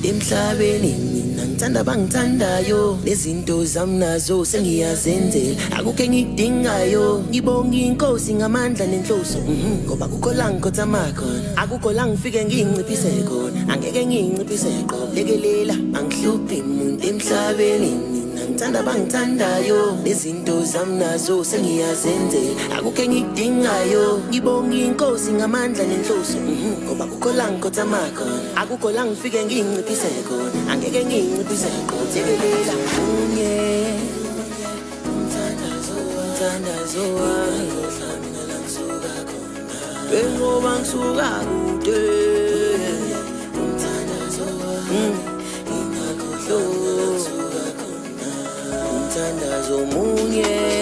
umuntu emhlabeni mina ngithanda bangithandayo nezinto zami nazo sengiyazenzela akukho engikudingayo ngibonga inkosi ngamandla nenhloso ngoba akukho la ngikhotha makhona akukho la ngifike nginciphise khona angeke nginciphise qobo lekelela angihluphi umuntu emhlabeni mina ngithanda bangithandayo nezinto zami nazo sengiyazenzela akukho engikudingayo ngibonga inkosi ngamandla nenhloso ngoba akukho la ngikhotha makhona akukho la ngifike nginciphise khona angeke nginciphise qobo lekelela unye umthandazo wami mina la ngisuka khona bengoba ngisuka kude umthandazo wami ingakhohlwa ngisuka khona umthandazo munye